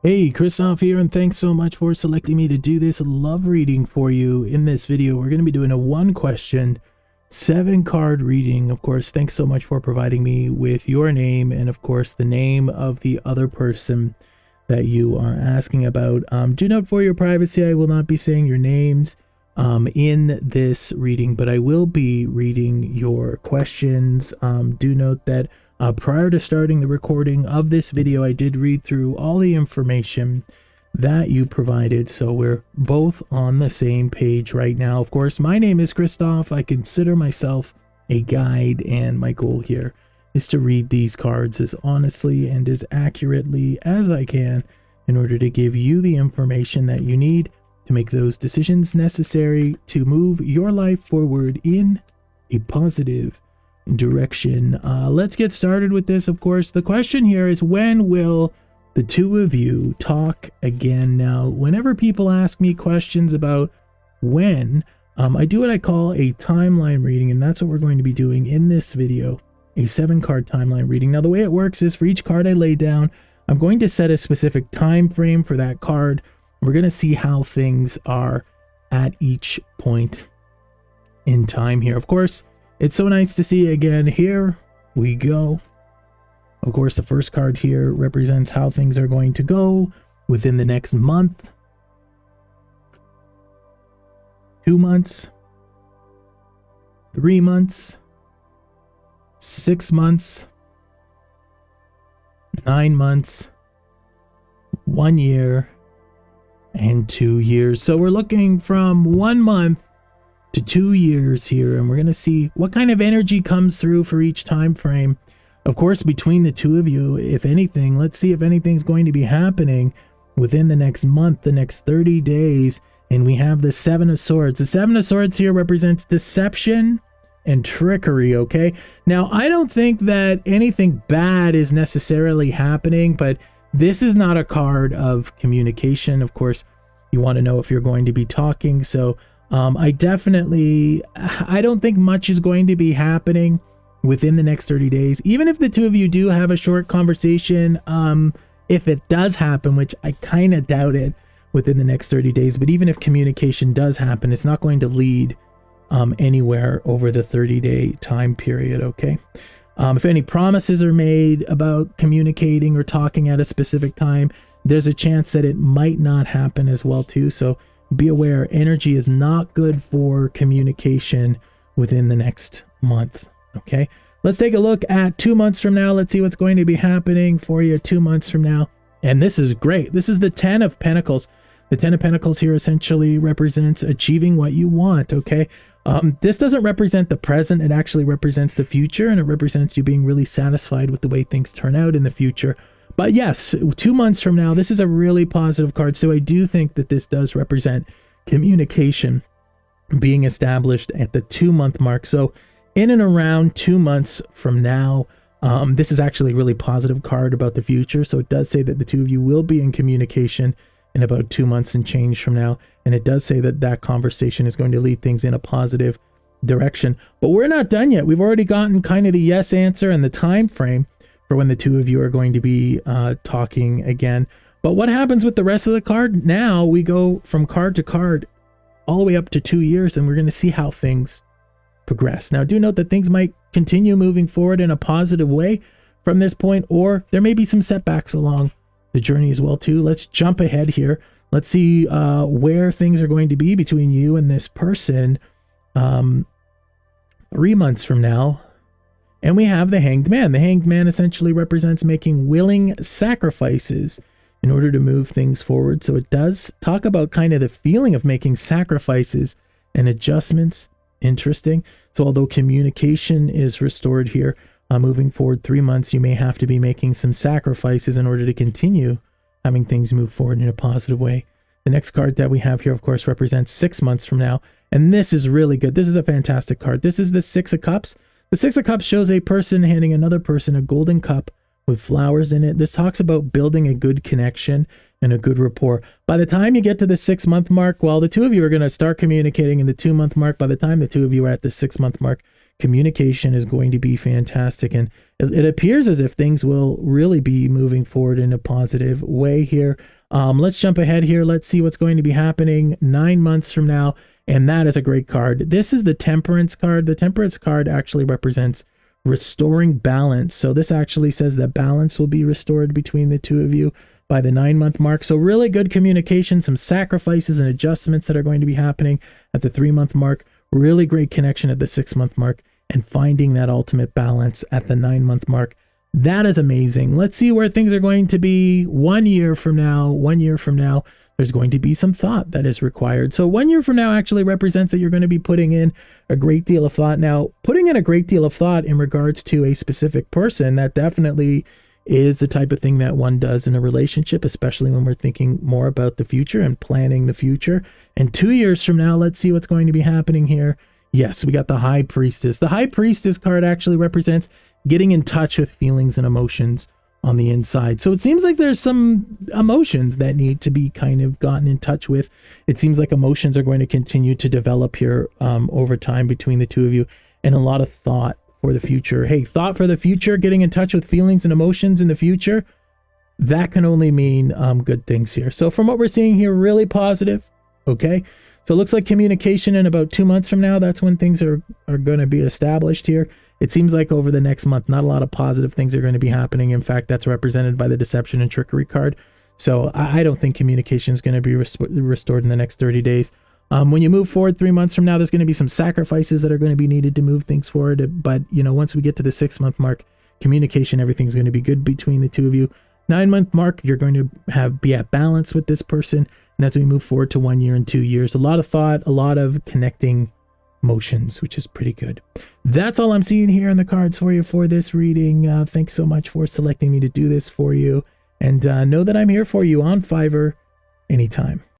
Hey, Christoph here, and thanks so much for selecting me to do this love reading for you. In this video, we're going to be doing a one question, 7 card reading. Of course, thanks so much for providing me with your name and, of course, the name of the other person that you are asking about. Do note for your privacy, I will not be saying your names in this reading, but I will be reading your questions. Do note that prior to starting the recording of this video, I did read through all the information that you provided, so we're both on the same page right now. Of course, my name is Christoph. I consider myself a guide, and my goal here is to read these cards as honestly and as accurately as I can in order to give you the information that you need to make those decisions necessary to move your life forward in a positive direction. Let's get started with this. Of course, the question here is, when will the two of you talk again? Now, whenever people ask me questions about when, I do what I call a timeline reading, and that's what we're going to be doing in this video, a 7 card timeline reading. Now, the way it works is for each card I lay down, I'm going to set a specific time frame for that card. We're going to see how things are at each point in time here. Of course, it's so nice to see you again. Here we go. Of course, the first card here represents how things are going to go within the next month, 2 months, 3 months, 6 months, 9 months, 1 year, and 2 years. So we're looking from 1 month to 2 years here, and we're going to see what kind of energy comes through for each time frame. Of course, between the two of you, if anything, let's see if anything's going to be happening within the next month, the next 30 days. And we have the 7 of Swords. The 7 of Swords here represents deception and trickery, okay? Now, I don't think that anything bad is necessarily happening, but this is not a card of communication. Of course, you want to know if you're going to be talking, so I don't think much is going to be happening within the next 30 days. Even if the two of you do have a short conversation, if it does happen, which I kind of doubt it within the next 30 days, but even if communication does happen, it's not going to lead anywhere over the 30-day time period, okay? If any promises are made about communicating or talking at a specific time, there's a chance that it might not happen as well too. So be aware, energy is not good for communication within the next month. Okay, let's take a look at 2 months from now. Let's see what's going to be happening for you 2 months from now. And this is great. This is the 10 of Pentacles. The 10 of Pentacles here essentially represents achieving what you want. Okay, this doesn't represent the present. It actually represents the future, and it represents you being really satisfied with the way things turn out in the future. But yes, 2 months from now, this is a really positive card. So I do think that this does represent communication being established at the 2-month mark. So in and around 2 months from now, this is actually a really positive card about the future. So it does say that the two of you will be in communication in about 2 months and change from now. And it does say that that conversation is going to lead things in a positive direction. But we're not done yet. We've already gotten kind of the yes answer and the time frame for when the two of you are going to be talking again. But what happens with the rest of the card? Now we go from card to card all the way up to 2 years, and we're going to see how things progress. Now, do note that things might continue moving forward in a positive way from this point, or there may be some setbacks along the journey as well too. Let's jump ahead here. Let's see where things are going to be between you and this person 3 months from now. And we have the Hanged Man. The Hanged Man essentially represents making willing sacrifices in order to move things forward. So it does talk about kind of the feeling of making sacrifices and adjustments. Interesting. So although communication is restored here, moving forward 3 months, you may have to be making some sacrifices in order to continue having things move forward in a positive way. The next card that we have here, of course, represents 6 months from now. And this is really good. This is a fantastic card. This is the 6 of Cups. The 6 of Cups shows a person handing another person a golden cup with flowers in it. This talks about building a good connection and a good rapport. By the time you get to the 6-month mark, well, the two of you are going to start communicating in the 2-month mark. By the time the two of you are at the 6-month mark, Communication is going to be fantastic, and it appears as if things will really be moving forward in a positive way here. Let's jump ahead here. Let's see what's going to be happening 9 months from now. And that is a great card. This is the Temperance card. The Temperance card actually represents restoring balance. So this actually says that balance will be restored between the two of you by the 9-month mark. So really good communication, some sacrifices and adjustments that are going to be happening at the 3-month mark. Really great connection at the 6-month mark, and finding that ultimate balance at the 9-month mark. That is amazing. Let's see where things are going to be 1 year from now. 1 year from now, there's going to be some thought that is required. So 1 year from now actually represents that you're going to be putting in a great deal of thought. Now, putting in a great deal of thought in regards to a specific person, that definitely is the type of thing that one does in a relationship, especially when we're thinking more about the future and planning the future. And 2 years from now, let's see what's going to be happening here. Yes, we got the High Priestess. The High Priestess card actually represents getting in touch with feelings and emotions on the inside. So it seems like there's some emotions that need to be kind of gotten in touch with. It seems like emotions are going to continue to develop here over time between the two of you, and a lot of thought for the future. Hey, thought for the future, getting in touch with feelings and emotions in the future, that can only mean good things here. So from what we're seeing here, really positive. Okay. So it looks like communication in about 2 months from now, that's when things are going to be established here. It seems like over the next month, not a lot of positive things are going to be happening. In fact, that's represented by the Deception and Trickery card. So I don't think communication is going to be restored in the next 30 days. When you move forward 3 months from now, there's going to be some sacrifices that are going to be needed to move things forward. But, you know, once we get to the 6-month mark, communication, everything's going to be good between the two of you. 9-month mark, you're going to be at balance with this person. And as we move forward to 1 year and 2 years, a lot of thought, a lot of connecting motions, which is pretty good. That's all I'm seeing here in the cards for you for this reading. Thanks so much for selecting me to do this for you. And know that I'm here for you on Fiverr anytime.